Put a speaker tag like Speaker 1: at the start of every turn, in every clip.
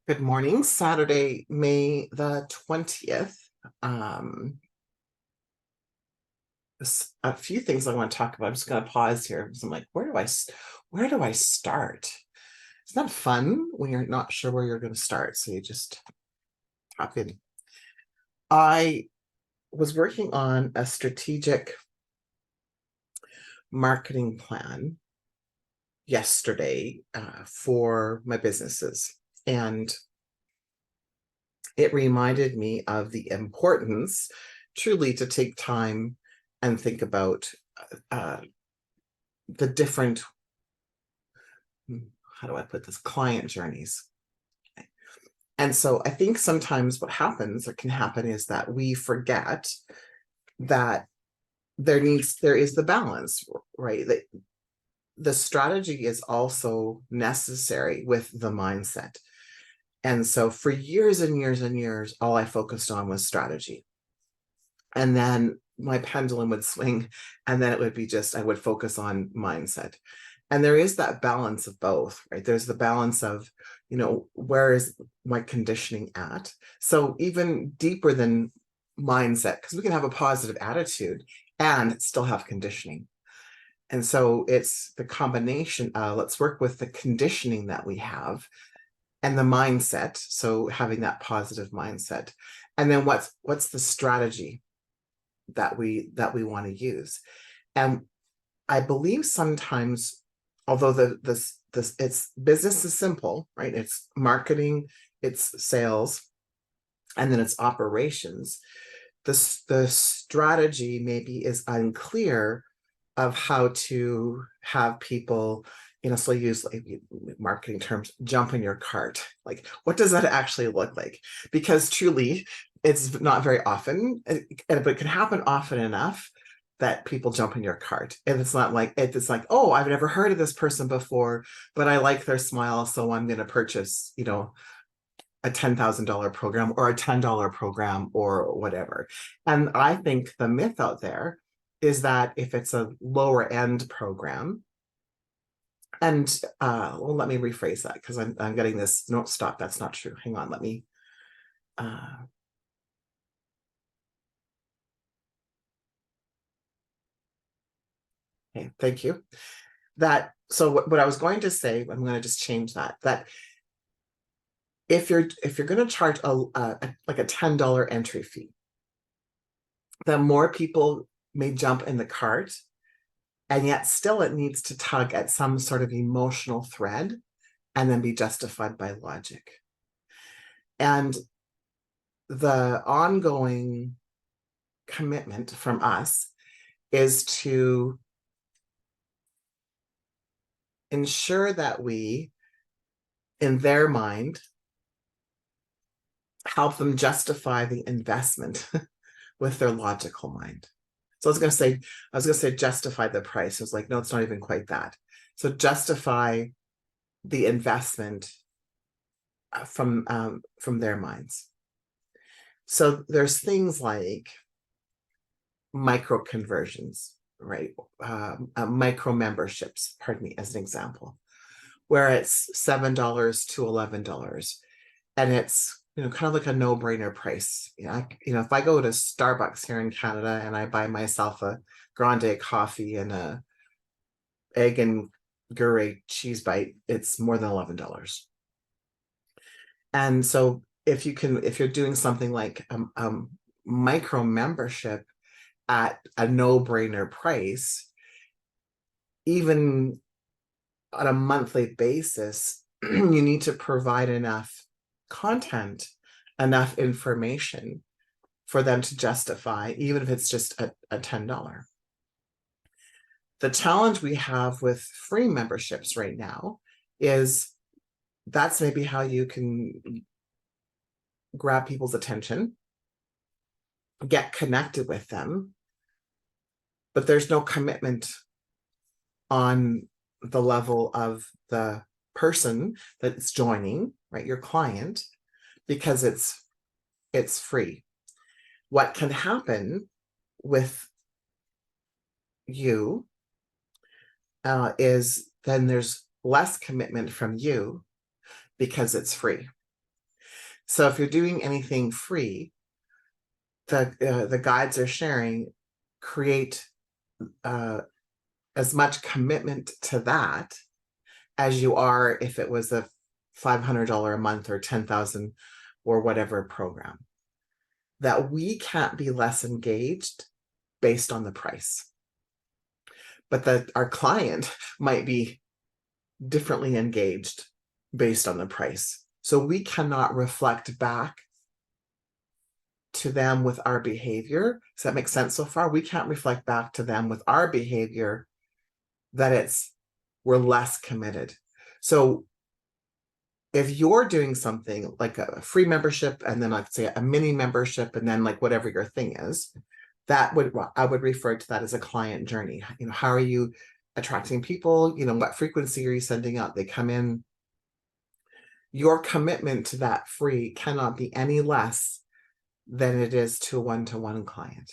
Speaker 1: Good morning, Saturday, May the 20th. Um, a few things I want to talk about. I'm just going to pause here because I'm like, where do I start? It's not fun when you're not sure where you're going to start, so you just hop in. I was working on a strategic marketing plan yesterday for my businesses, and it reminded me of the importance truly to take time and think about uh, the different, how do I put this, client journeys. And so I think sometimes what happens or can happen is that we forget that there is the balance, right? That the strategy is also necessary with the mindset. And so for years and years and years, all I focused on was strategy. And then my pendulum would swing, and then it would be just, I would focus on mindset. And there is that balance of both, right? There's the balance of, where is my conditioning at? So even deeper than mindset, because we can have a positive attitude and still have conditioning. And so it's the combination of, let's work with the conditioning that we have and the mindset. So having that positive mindset. And then what's the strategy that we want to use. And I believe sometimes, although this it's business is simple, right? It's marketing, it's sales, and then it's operations. The strategy maybe is unclear of how to have people, so use like marketing terms, jump in your cart. Like, what does that actually look like? Because truly, it's not very often, but it can happen often enough that people jump in your cart. And it's not like, it's like, oh, I've never heard of this person before, but I like their smile, so I'm going to purchase, a $10,000 program or a $10 program or whatever. And I think the myth out there is that if it's a lower end program, and well, let me rephrase that because I'm getting this. No, stop. That's not true. Hang on. Let me. Uh, okay, thank you. That so what I was going to say, I'm going to just change that. That if you're going to charge like a $10 entry fee, the more people may jump in the cart, and yet still it needs to tug at some sort of emotional thread and then be justified by logic. And the ongoing commitment from us is to ensure that we, in their mind, help them justify the investment with their logical mind. So I was gonna say justify the price. I was like, no, it's not even quite that. So justify the investment from their minds. So there's things like micro conversions, right? Micro memberships, pardon me, as an example, where it's $7 to $11, and it's kind of like a no-brainer price. If I go to Starbucks here in Canada and I buy myself a grande coffee and a egg and Gruyere cheese bite, it's more than $11. And so if you're doing something like micro membership at a no-brainer price, even on a monthly basis, you need to provide enough content, enough information for them to justify, even if it's just a $10. The challenge we have with free memberships right now is that's maybe how you can grab people's attention, get connected with them, but there's no commitment on the level of the person that's joining, right? Your client, because it's free. What can happen with you is then there's less commitment from you because it's free. So if you're doing anything free, the guides are sharing, create as much commitment to that as you are if it was a $500 a month or 10,000 or whatever program. That we can't be less engaged based on the price, but that our client might be differently engaged based on the price. So we cannot reflect back to them with our behavior. Does that make sense so far? We can't reflect back to them with our behavior that we're less committed. So if you're doing something like a free membership and then let's say a mini membership and then like whatever your thing is, I would refer to that as a client journey. How are you attracting people? What frequency are you sending out? They come in. Your commitment to that free cannot be any less than it is to a one-to-one client.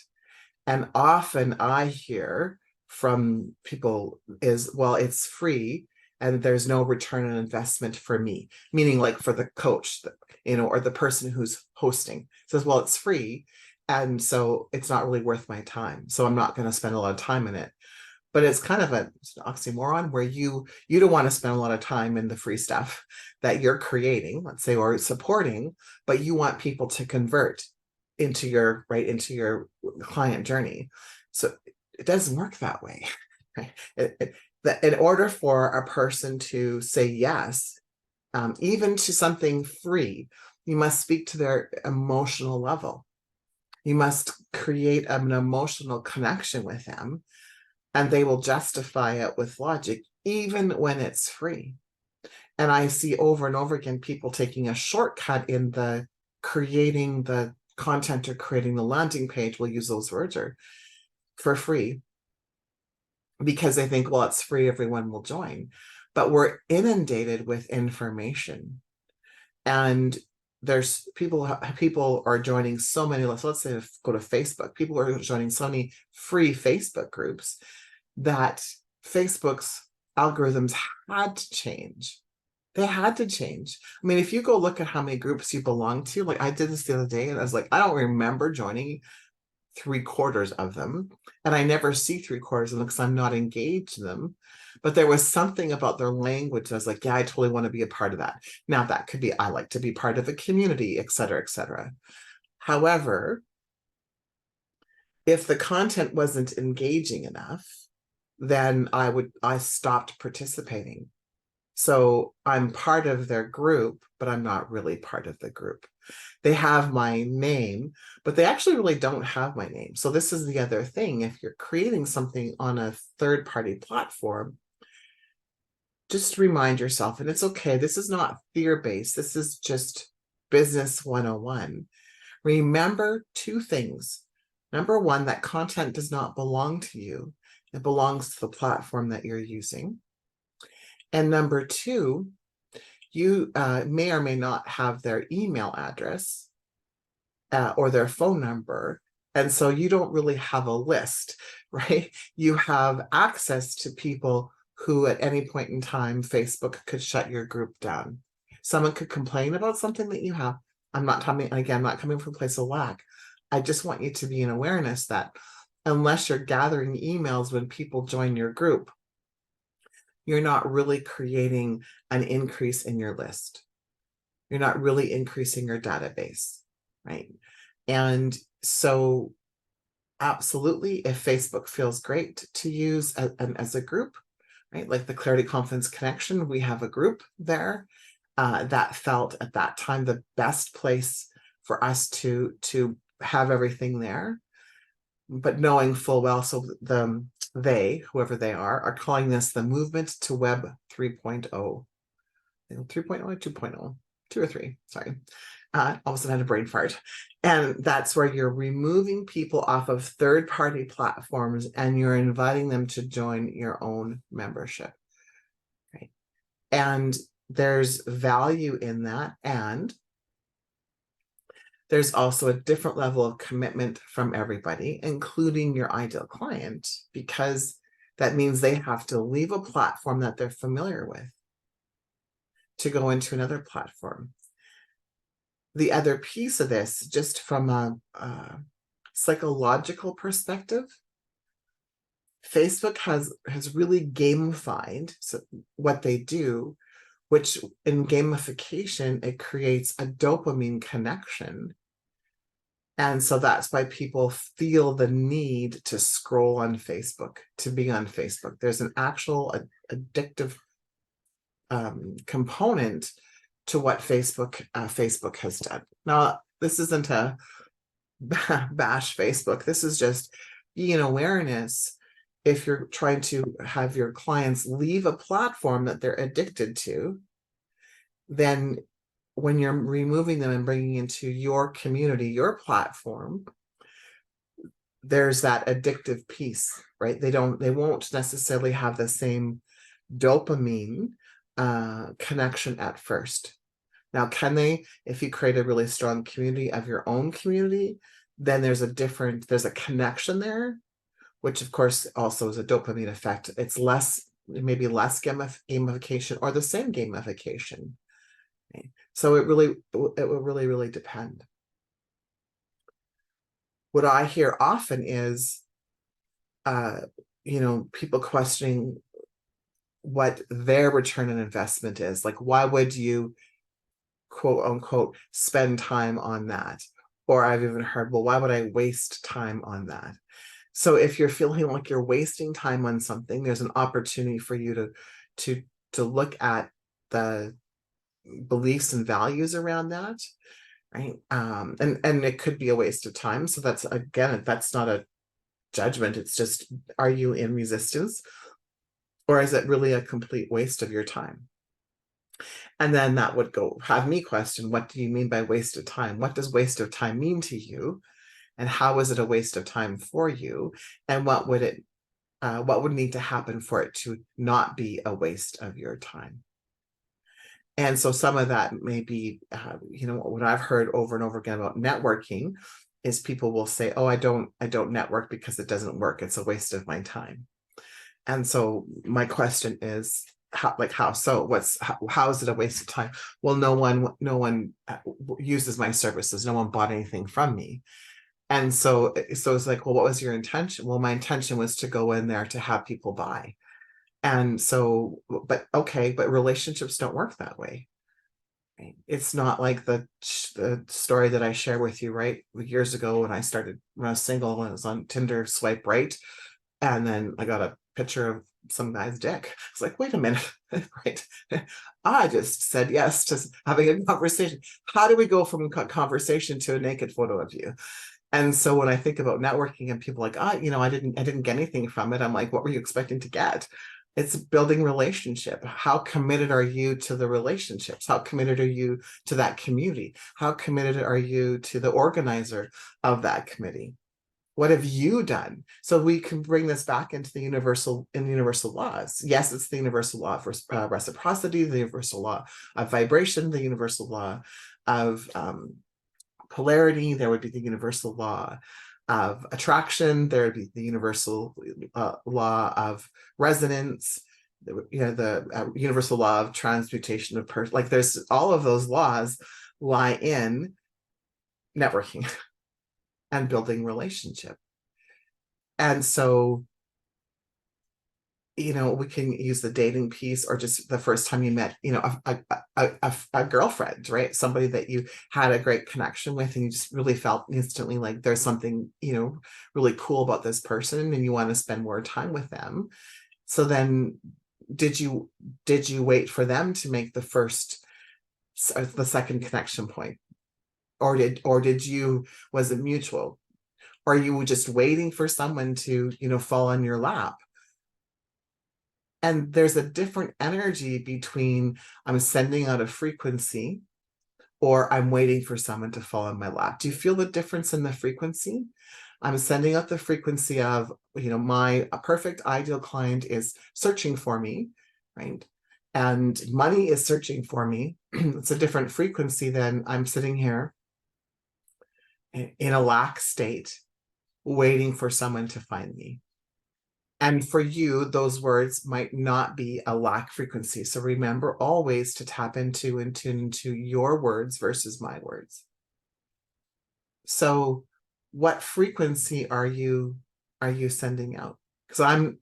Speaker 1: And often I hear from people is, well, it's free and there's no return on investment for me, meaning like for the coach, or the person who's hosting says, well, it's free. And so it's not really worth my time. So I'm not going to spend a lot of time in it. But it's kind of an oxymoron where you don't want to spend a lot of time in the free stuff that you're creating, let's say, or supporting, but you want people to convert into your client journey. So it doesn't work that way. Right? In order for a person to say yes, even to something free, you must speak to their emotional level. You must create an emotional connection with them, and they will justify it with logic, even when it's free. And I see over and over again people taking a shortcut in the creating the content or creating the landing page, we'll use those words, or for free, because they think, well, it's free, everyone will join. But we're inundated with information, and there's people are joining so many, let's say go to Facebook, people are joining so many free Facebook groups that Facebook's algorithms had to change. They had to change. I mean, if you go look at how many groups you belong to, like I did this the other day, and I was like, I don't remember joining 3/4 of them, and I never see 3/4 of them because I'm not engaged in them. But there was something about their language. I was like, yeah, I totally want to be a part of that. Now that could be, I like to be part of a community, et cetera, et cetera. However, if the content wasn't engaging enough, then I stopped participating. So I'm part of their group, but I'm not really part of the group. They have my name, but they actually really don't have my name. So this is the other thing. If you're creating something on a third-party platform, just remind yourself, and it's okay, this is not fear-based, this is just business 101. Remember two things. Number one, that content does not belong to you. It belongs to the platform that you're using. And number two, you may or may not have their email address or their phone number. And so you don't really have a list, right? You have access to people who at any point in time, Facebook could shut your group down. Someone could complain about something that you have. I'm not coming from a place of lack. I just want you to be in awareness that unless you're gathering emails when people join your group, you're not really creating an increase in your list. You're not really increasing your database, right? And so absolutely, if Facebook feels great to use as a group, right? Like the Clarity Confidence Connection, we have a group there that felt at that time the best place for us to have everything there. But knowing full well, so whoever they are calling this the movement to Web 3.0. 3.0 or 2.0, 2 or 3, sorry. All of a sudden I had a brain fart. And that's where you're removing people off of third-party platforms and you're inviting them to join your own membership, right? And there's value in that. And there's also a different level of commitment from everybody, including your ideal client, because that means they have to leave a platform that they're familiar with to go into another platform. the other piece of this, just from a psychological perspective, Facebook has really gamified what they do, which in gamification, it creates a dopamine connection. And so that's why people feel the need to scroll on Facebook, to be on Facebook. There's an actual addictive component to what Facebook has done. Now, this isn't a bash Facebook. This is just being awareness. If you're trying to have your clients leave a platform that they're addicted to, then when you're removing them and bringing into your community, your platform, there's that addictive piece, right? They won't necessarily have the same dopamine connection at first. Now, can they, if you create a really strong community of your own community, then there's a connection there, which of course also is a dopamine effect. It's maybe less gamification or the same gamification. Okay. So it will really depend. What I hear often is, people questioning what their return on investment is. Like, why would you, quote unquote, spend time on that? Or I've even heard, well, why would I waste time on that? So if you're feeling like you're wasting time on something, there's an opportunity for you to look at the beliefs and values around that, right? And it could be a waste of time. So that's, again, that's not a judgment. It's just, are you in resistance, or is it really a complete waste of your time? And then that would have me question, what do you mean by waste of time? What does waste of time mean to you? And how is it a waste of time for you? And what would need to happen for it to not be a waste of your time? And so some of that may be, what I've heard over and over again about networking is people will say, oh, I don't network because it doesn't work. It's a waste of my time. And so my question is, how so? How is it a waste of time? Well, no one uses my services. No one bought anything from me. And so it's like, well, what was your intention? Well, my intention was to go in there to have people buy. And so, but relationships don't work that way. Right? It's not like the story that I share with you, right? Years ago when I was single and I was on Tinder, swipe right. And then I got a picture of some guy's dick. It's like, wait a minute, right? I just said yes to having a conversation. How do we go from a conversation to a naked photo of you? And so when I think about networking and people like, I didn't get anything from it. I'm like, what were you expecting to get? It's building relationship. How committed are you to the relationships? How committed are you to that community? How committed are you to the organizer of that committee? What have you done? So we can bring this back into the universal laws. Yes, it's the universal law of reciprocity, the universal law of vibration, the universal law of polarity. There would be the universal law of attraction. There would be the universal law of resonance. The universal law of transmutation of person. Like, there's all of those laws lie in networking and building relationship. And so, we can use the dating piece, or just the first time you met, a girlfriend, right? Somebody that you had a great connection with, and you just really felt instantly like there's something, really cool about this person, and you want to spend more time with them. So then did you wait for them to make the second connection point? Or was it mutual? Or you were just waiting for someone to, fall on your lap? And there's a different energy between I'm sending out a frequency or I'm waiting for someone to fall on my lap. Do you feel the difference in the frequency? I'm sending out the frequency of, my perfect ideal client is searching for me, right? And money is searching for me. It's a different frequency than I'm sitting here in a lack state, waiting for someone to find me. And for you, those words might not be a lack frequency. So remember always to tap into and tune into your words versus my words. So what frequency are you sending out? Because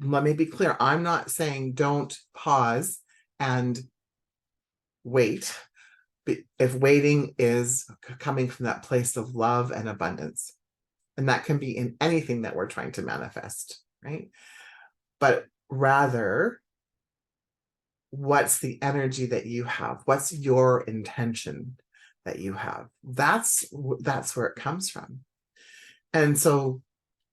Speaker 1: let me be clear, I'm not saying don't pause and wait, if waiting is coming from that place of love and abundance. And that can be in anything that we're trying to manifest, right? But rather, what's the energy that you have? What's your intention that you have? That's where it comes from. And so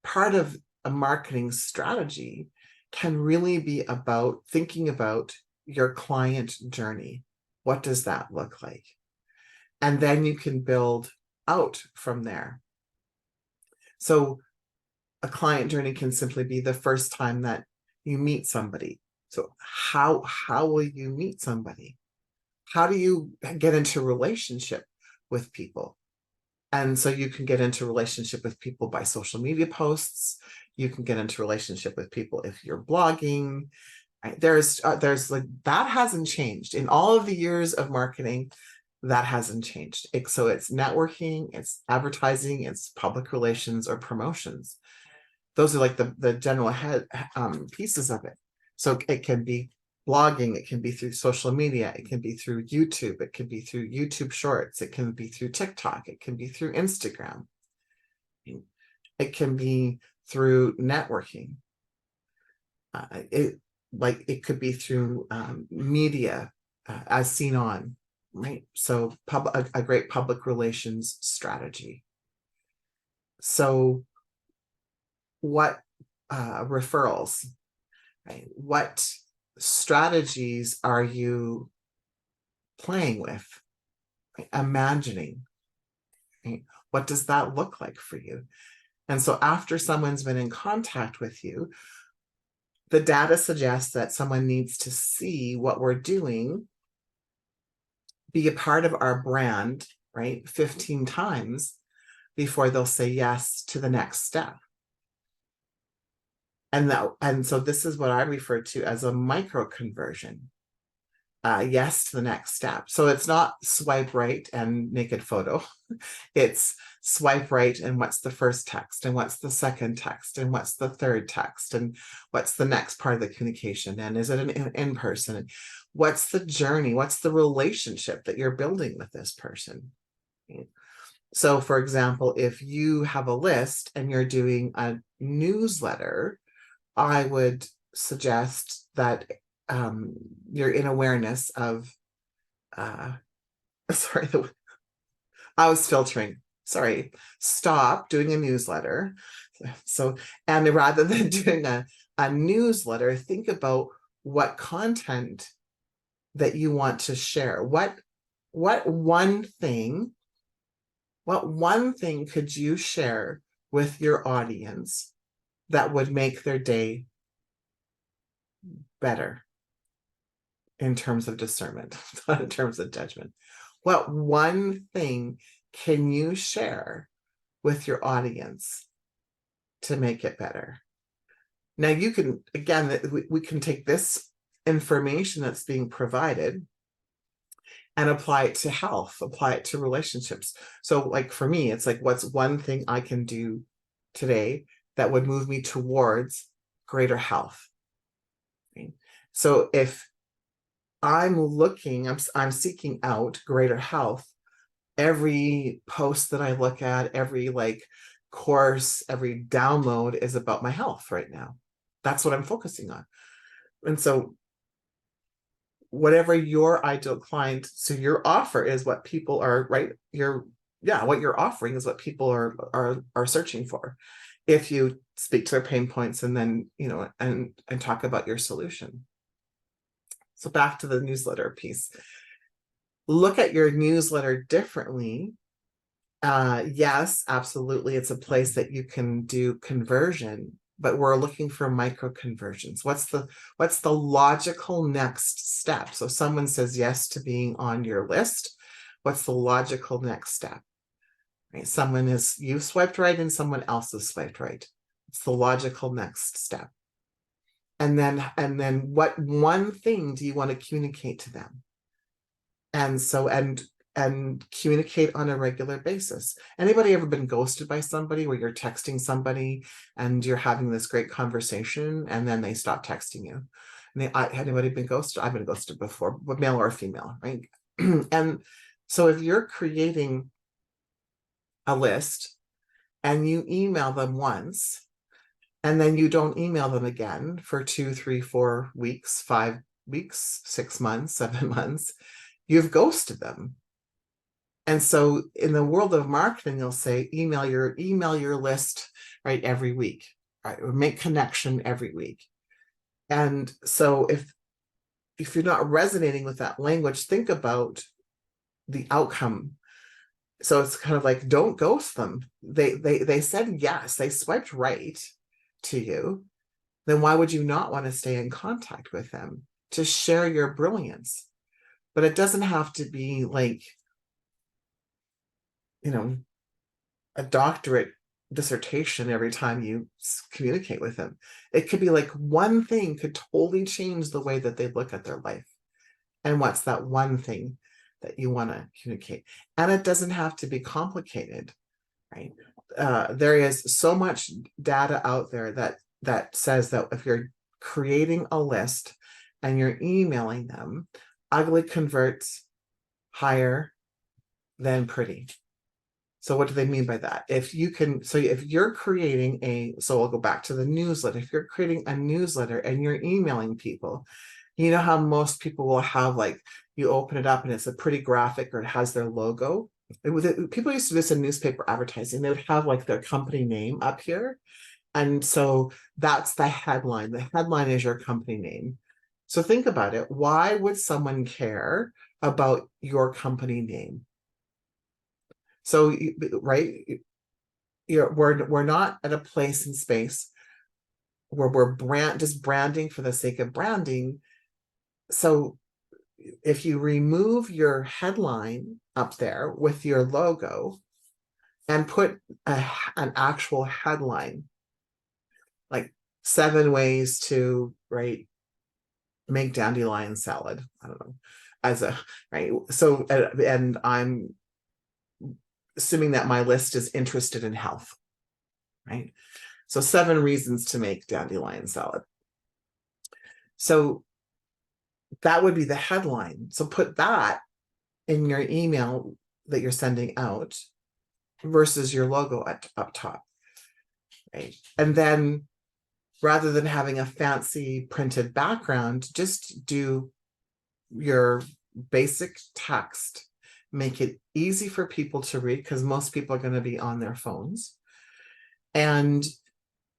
Speaker 1: part of a marketing strategy can really be about thinking about your client journey. What does that look like? And then you can build out from there. So a client journey can simply be the first time that you meet somebody. So how will you meet somebody? How do you get into relationship with people? And so you can get into relationship with people by social media posts. You can get into relationship with people if you're blogging. Right? There's like, that hasn't changed in all of the years of marketing. That hasn't changed. So it's networking, it's advertising, it's public relations or promotions. Those are like the general pieces of it. So it can be blogging, it can be through social media, it can be through YouTube, it can be through YouTube Shorts, it can be through TikTok, it can be through Instagram, it can be through networking. It could be through media, as seen on, right? So a great public relations strategy. So what referrals, right? What strategies are you playing with, right? Imagining, right? What does that look like for you? And so after someone's been in contact with you, the data suggests that someone needs to see what we're doing, be a part of our brand, right? 15 times before they'll say yes to the next step. And so this is what I refer to as a micro conversion. Yes to the next step. So it's not swipe right and naked photo. It's swipe right and what's the first text and what's the second text and what's the third text and what's the next part of the communication, and is it an in-person? What's the journey? What's the relationship that you're building with this person? So for example, if you have a list and you're doing a newsletter, I would suggest that you're in awareness of, sorry, I was filtering, sorry, stop doing a newsletter. So, and rather than doing a newsletter, think about what content that you want to share. What one thing could you share with your audience that would make their day better in terms of discernment, not in terms of judgment? What one thing can you share with your audience to make it better? Now you can, again, we can take this information that's being provided and apply it to health, apply it to relationships. So like for me, it's like, what's one thing I can do today that would move me towards greater health? Okay. So if I'm seeking out greater health, every post that I look at, every course, every download is about my health right now. That's what I'm focusing on. And so whatever your ideal client, so your offer is what people are, right? What you're offering is what people are searching for. If you speak to their pain points and then, and talk about your solution. So back to the newsletter piece. Look at your newsletter differently. Yes, absolutely. It's a place that you can do conversion, but we're looking for micro conversions. What's the logical next step? So someone says yes to being on your list. What's the logical next step? Right? You've swiped right and someone else has swiped right. It's the logical next step. And then what one thing do you want to communicate to them? And and communicate on a regular basis. Anybody ever been ghosted by somebody where you're texting somebody and you're having this great conversation and then they stop texting you? And anybody been ghosted? I've been ghosted before, but male or female, right? And so if you're creating a list and you email them once and then you don't email them again for 2, 3, 4 weeks, 5 weeks, 6 months, 7 months, you've ghosted them. And so in the world of marketing, they'll say email your list, right, every week, right, or make connection every week. And so if you're not resonating with that language, think about the outcome. So it's kind of like, don't ghost them. They said yes, they swiped right to you. Then why would you not want to stay in contact with them to share your brilliance? But it doesn't have to be like, a doctorate dissertation every time you communicate with them. It could be like one thing could totally change the way that they look at their life. And what's that one thing that you want to communicate? And it doesn't have to be complicated, right? There is so much data out there that says that if you're creating a list and you're emailing them, ugly converts higher than pretty. So what do they mean by that? If you're creating so I'll go back to the newsletter. If you're creating a newsletter and you're emailing people, you know how most people will have, like, you open it up and it's a pretty graphic or it has their logo. People used to do this in newspaper advertising. They would have like their company name up here. And so that's the headline. The headline is your company name. So think about it. Why would someone care about your company name? So, right, we're not at a place in space where we're just branding for the sake of branding. So if you remove your headline up there with your logo and put an actual headline, like 7 ways to, right, make dandelion salad, I don't know, right. So, and I'm assuming that my list is interested in health, right? So 7 reasons to make dandelion salad. So that would be the headline. So put that in your email that you're sending out versus your logo up top, right? And then rather than having a fancy printed background, just do your basic text. Make it easy for people to read because most people are going to be on their phones. And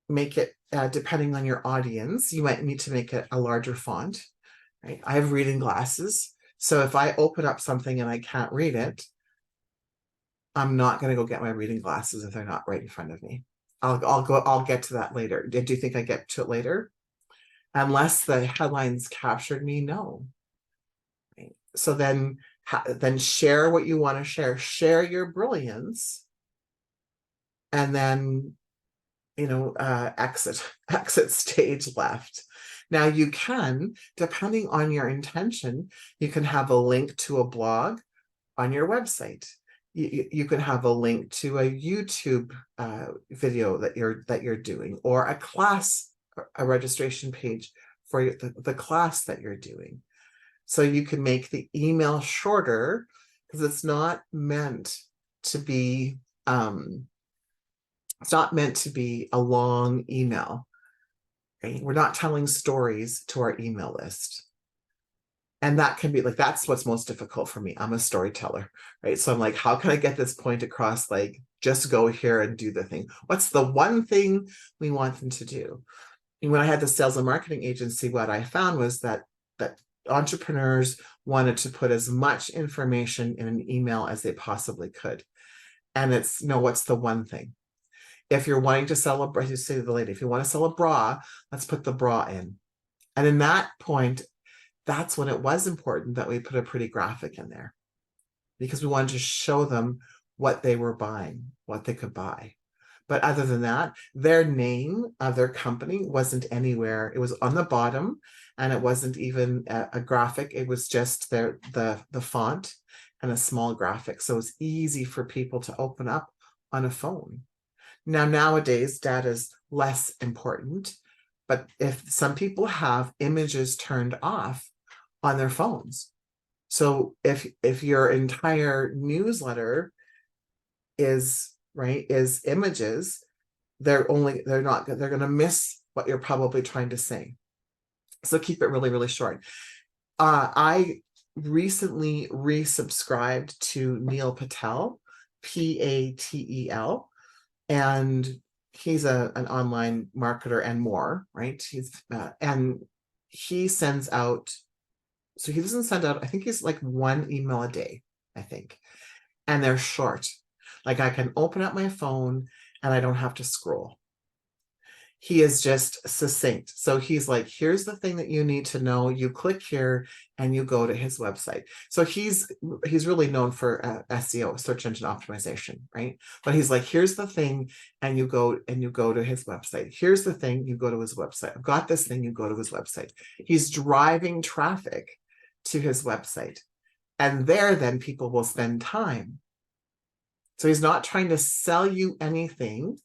Speaker 1: make it, depending on your audience, you might need to make it a larger font, right? I have reading glasses. So if I open up something and I can't read it, I'm not going to go get my reading glasses if they're not right in front of me. I'll get to that later. Do you think I get to it later? Unless the headlines captured me, no. Right? So then share what you want to share your brilliance, and then exit stage left. Now you can, depending on your intention, you can have a link to a blog on your website. You can have a link to a YouTube video that you're doing, or a class, a registration page for the class that you're doing. So you can make the email shorter because it's not meant to be a long email. Right? We're not telling stories to our email list. And that can be like, that's what's most difficult for me. I'm a storyteller, right? So I'm like, how can I get this point across? Like, just go here and do the thing. What's the one thing we want them to do? And when I had the sales and marketing agency, what I found was that entrepreneurs wanted to put as much information in an email as they possibly could. And it's, no, what's the one thing? If you're wanting to sell you say to the lady, if you want to sell a bra, let's put the bra in. And in that point, that's when it was important that we put a pretty graphic in there, because we wanted to show them what they were buying, what they could buy. But other than that, their name of their company wasn't anywhere. It was on the bottom, and it wasn't even a graphic. It was just the font and a small graphic. So it's easy for people to open up on a phone. Now, nowadays, data is less important, but if some people have images turned off on their phones. So if your entire newsletter is images, they're going to miss what you're probably trying to say. So keep it really, really short. I recently resubscribed to Neil Patel, Patel, and he's an online marketer and more, right? And he sends out, so he doesn't send out, I think he's like one email a day, I think. And they're short. Like I can open up my phone and I don't have to scroll. He is just succinct. So he's like, here's the thing that you need to know. You click here and you go to his website. So he's really known for SEO, search engine optimization, right? But he's like, here's the thing, and you go to his website. Here's the thing, you go to his website. I've got this thing, you go to his website. He's driving traffic to his website. And there, then people will spend time. So he's not trying to sell you anything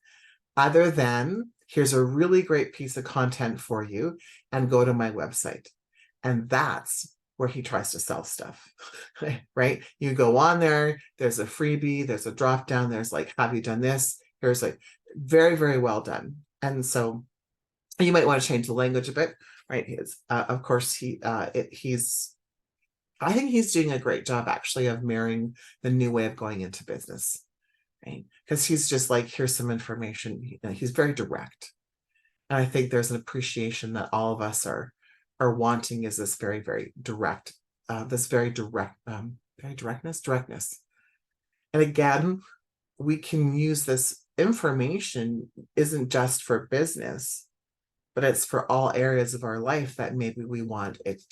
Speaker 1: other than, here's a really great piece of content for you, and go to my website. And that's where he tries to sell stuff, right? You go on there, there's a freebie, there's a drop down, there's like, have you done this? Here's like, very, very well done. And so you might want to change the language a bit, right? Of course, I think he's doing a great job actually of marrying the new way of going into business, right? Because he's just like, here's some information. He's very direct. And I think there's an appreciation that all of us are wanting, is this very, very direct, directness. And again, we can use this information isn't just for business, but it's for all areas of our life that maybe we want it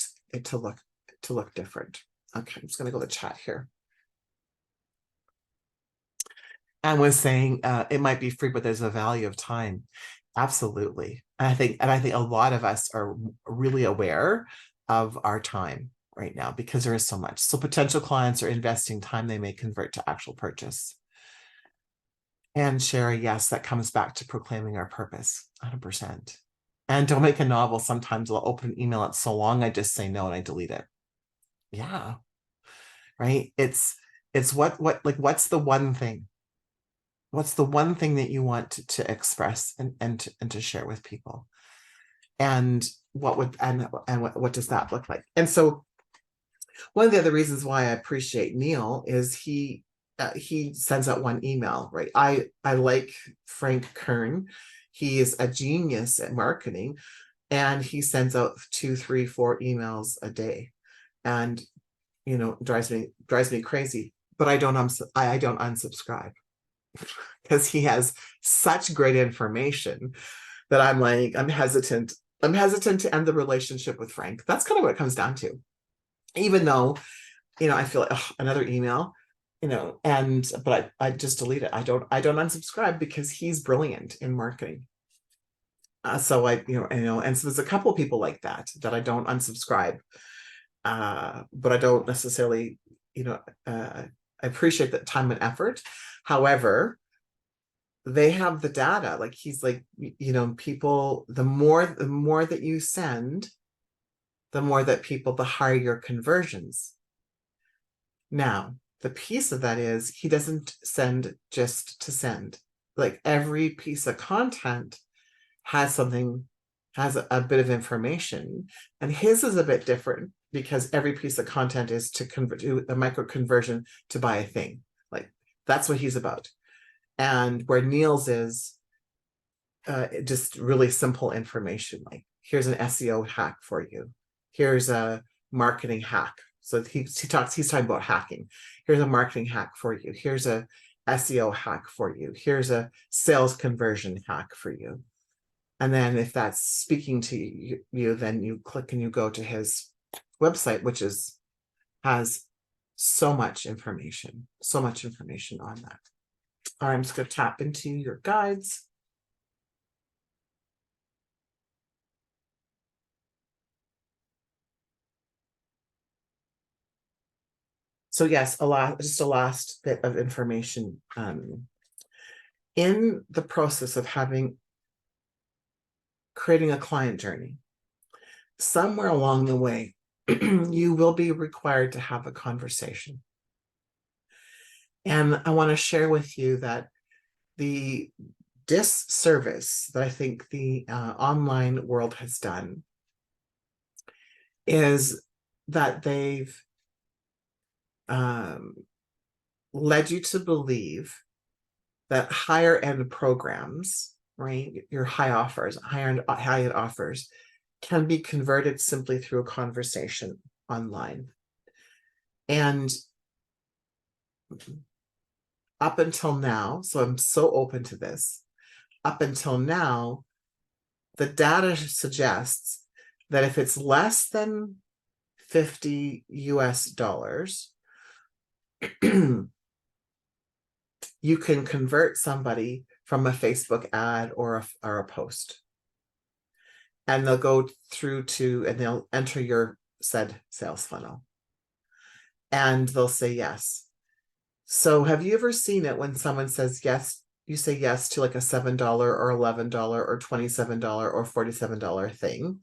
Speaker 1: to look different. Okay, I'm just going to go to chat here. And was saying it might be free, but there's a value of time. Absolutely. And I think a lot of us are really aware of our time right now because there is so much. So potential clients are investing time they may convert to actual purchase. And Sherry, yes, that comes back to proclaiming our purpose, 100%. And don't make a novel. Sometimes I'll open an email, it's so long, I just say no and I delete it. Yeah. Right. It's what's the one thing? What's the one thing that you want to express and to share with people? And what does that look like? And so one of the other reasons why I appreciate Neil is he sends out one email, right? I like Frank Kern. He is a genius at marketing, and he sends out 2, 3, 4 emails a day, and drives me crazy. But I don't unsubscribe because he has such great information that I'm hesitant. I'm hesitant to end the relationship with Frank. That's kind of what it comes down to. Even though, I feel like, another email, but I just delete it. I don't unsubscribe because he's brilliant in marketing. So and so there's a couple of people like that I don't unsubscribe. But I don't necessarily, I appreciate that time and effort. However, they have the data. Like he's like, people, the more that you send, the more that people, the higher your conversions. Now, the piece of that is he doesn't send just to send. Like every piece of content has a bit of information, and his is a bit different because every piece of content is to convert to a micro conversion to buy a thing. Like that's what he's about. And where Neil's is just really simple information. Like here's an SEO hack for you. Here's a marketing hack. So he's talking about hacking. Here's a marketing hack for you. Here's a SEO hack for you. Here's a sales conversion hack for you. And then if that's speaking to you, then you click and you go to his website, which has so much information on that. All right, I'm just going to tap into your guides. So yes, just a last bit of information. In the process of creating a client journey, somewhere along the way, you will be required to have a conversation. And I want to share with you that the disservice that I think the online world has done is that they've led you to believe that higher end programs, right, your higher end offers, can be converted simply through a conversation online. And up until now, so I'm so open to this, up until now, the data suggests that if it's less than 50 US dollars, you can convert somebody from a Facebook ad or a post. And they'll go through and they'll enter your said sales funnel. And they'll say yes. So have you ever seen it when someone says yes, you say yes to like a $7 or $11 or $27 or $47 thing?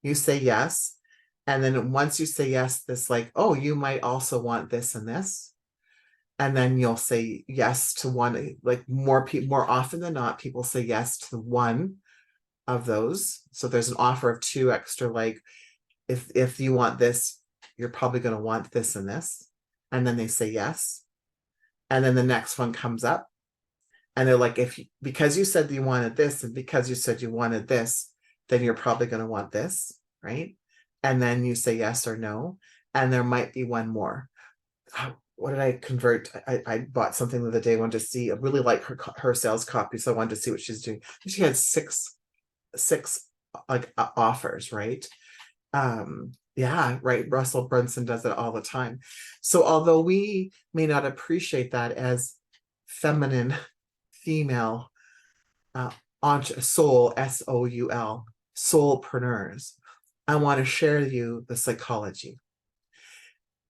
Speaker 1: You say yes. And then once you say yes, this like, oh, you might also want this and this. And then you'll say yes to one, like more often than not, people say yes to one of those. So there's an offer of 2 extra, like if you want this, you're probably going to want this and this. And then they say yes. And then the next one comes up and they're like, because you said you wanted this and because you said you wanted this, then you're probably going to want this, right? And then you say yes or no. And there might be one more. What did I convert? I bought something the other day, wanted to see. I really like her sales copy, so I wanted to see what she's doing. She had six like offers, right? Yeah, right. Russell Brunson does it all the time. So although we may not appreciate that as feminine, female, soul, SOUL, soulpreneurs, I want to share with you the psychology.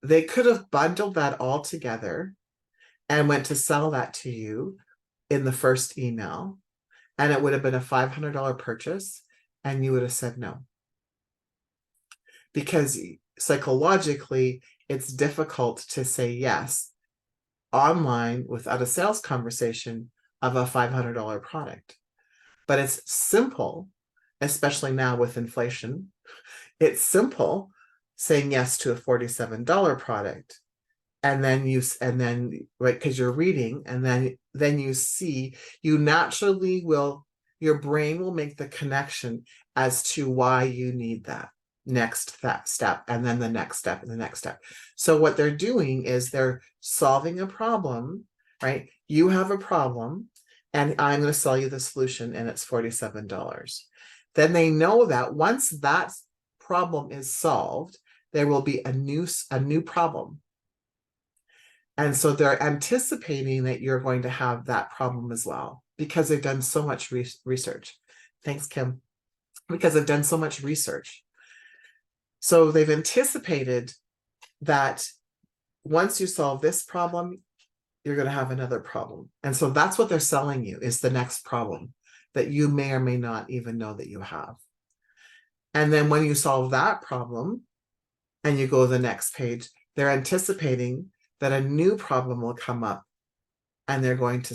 Speaker 1: They could have bundled that all together and went to sell that to you in the first email, and it would have been a $500 purchase, and you would have said no. Because psychologically, it's difficult to say yes online without a sales conversation of a $500 product. But it's simple, especially now with inflation. It's simple saying yes to a $47 product. And then right, because you're reading, and then you see, you naturally will, your brain will make the connection as to why you need that step, and then the next step, and the next step. So what they're doing is they're solving a problem, right? You have a problem, and I'm going to sell you the solution, and it's $47. Then they know that once that problem is solved, there will be a new problem. And so they're anticipating that you're going to have that problem as well, because they've done so much research. Thanks, Kim. Because they've done so much research. So they've anticipated that once you solve this problem, you're going to have another problem. And so that's what they're selling you, is the next problem that you may or may not even know that you have. And then when you solve that problem and you go to the next page, they're anticipating that a new problem will come up, and they're going to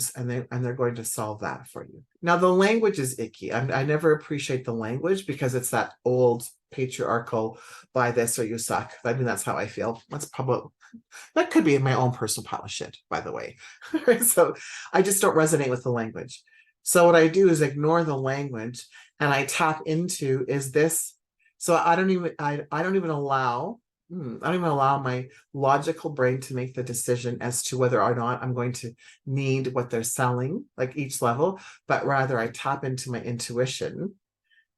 Speaker 1: solve that for you. Now, the language is icky. I never appreciate the language, because it's that old patriarchal, buy this or you suck. I mean, that's how I feel. That could be in my own personal pile of shit, by the way. So I just don't resonate with the language. So what I do is ignore the language, and I tap into, is this, so I don't even allow my logical brain to make the decision as to whether or not I'm going to need what they're selling, like each level, but rather I tap into my intuition.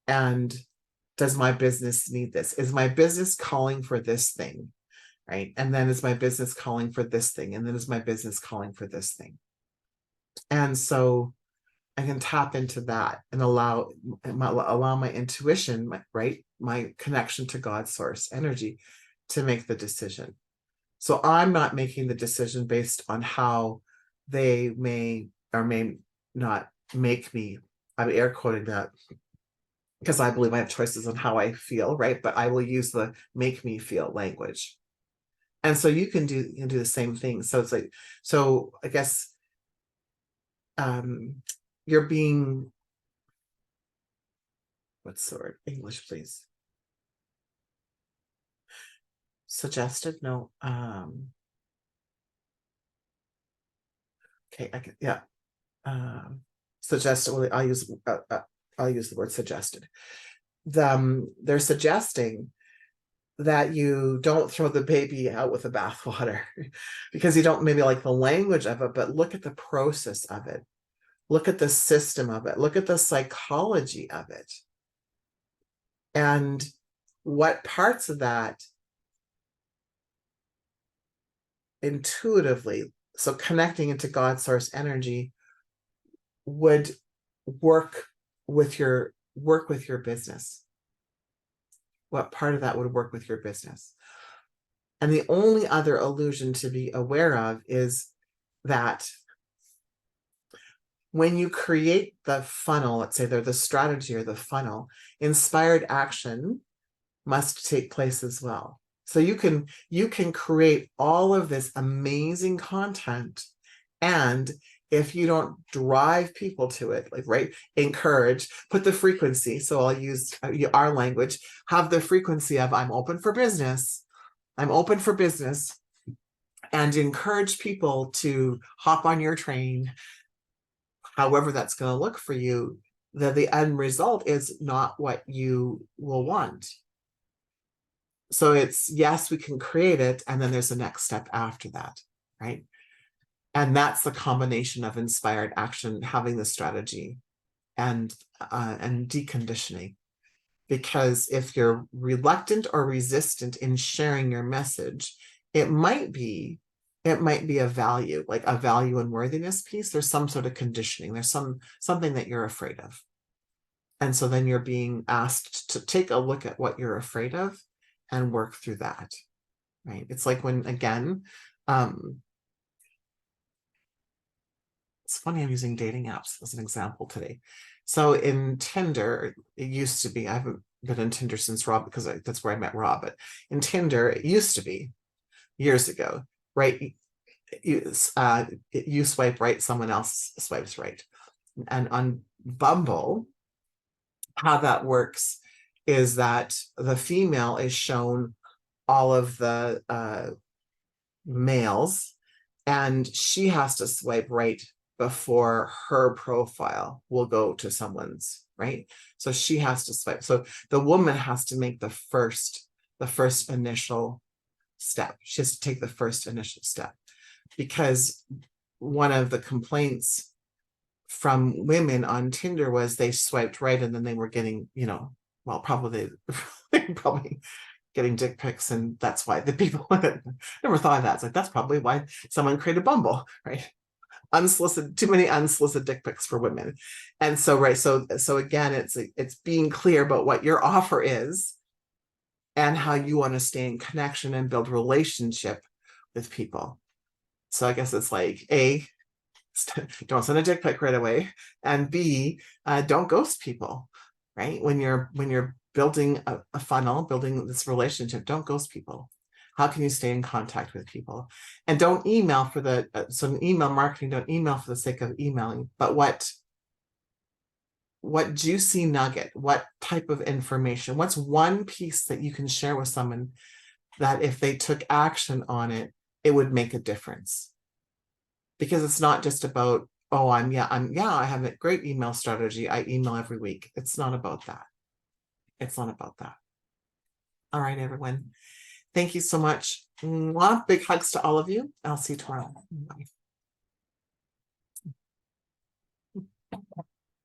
Speaker 1: And does my business need this? Is my business calling for this thing? Right? And then is my business calling for this thing? And then is my business calling for this thing? And so I can tap into that and allow my intuition, my connection to God's source energy, to make the decision. So I'm not making the decision based on how they may or may not make me. I'm air quoting that because I believe I have choices on how I feel, right? But I will use the make me feel language. And so you can do the same thing. So it's like, so I guess you're being, what's the word? English, please. Suggested? No. Okay, I can, yeah. Suggested, well, I'll use the word suggested. They're suggesting that you don't throw the baby out with the bathwater because you don't maybe like the language of it, but look at the process of it. Look at the system of it. Look at the psychology of it. And what parts of that intuitively, so connecting into God source energy, would work with your business. What part of that would work with your business? And the only other illusion to be aware of is that when you create the funnel, let's say they're the strategy or the funnel, inspired action must take place as well. So you can create all of this amazing content, and if you don't drive people to it, like, right, encourage, put the frequency. So I'll use our language, have the frequency of I'm open for business. I'm open for business, and encourage people to hop on your train, however that's going to look for you. The end result is not what you will want. So it's, yes, we can create it, and then there's the next step after that, right? And that's the combination of inspired action, having the strategy, and deconditioning. Because if you're reluctant or resistant in sharing your message, it might be a value, like a value and worthiness piece. There's some sort of conditioning. There's something that you're afraid of. And so then you're being asked to take a look at what you're afraid of and work through that, right? It's like when, again, it's funny I'm using dating apps as an example today. So in Tinder, it used to be, I haven't been in Tinder since Rob, because that's where I met Rob, but in Tinder, it used to be years ago, right? You swipe right, someone else swipes right. And on Bumble, how that works is that the female is shown all of the males, and she has to swipe right before her profile will go to someone's, right? So she has to swipe. So the woman has to make the first initial step. She has to take the first initial step, because one of the complaints from women on Tinder was they swiped right and then they were getting, well, probably getting dick pics, and that's why the people never thought of that. It's like, that's probably why someone created Bumble, right? Unsolicited, too many unsolicited dick pics for women. And so, right, so again, it's being clear about what your offer is and how you want to stay in connection and build relationship with people. So I guess it's like, A, don't send a dick pic right away, and B, don't ghost people, right? When you're building a funnel, building this relationship, don't ghost people. How can you stay in contact with people? And don't email for the, so in email marketing, don't email for the sake of emailing, but what juicy nugget, what type of information, what's one piece that you can share with someone that if they took action on it, it would make a difference. Because it's not just about, oh, I have a great email strategy, I email every week. It's not about that. It's not about that. All right, everyone. Thank you so much. Mwah. Big hugs to all of you. I'll see you tomorrow. Bye.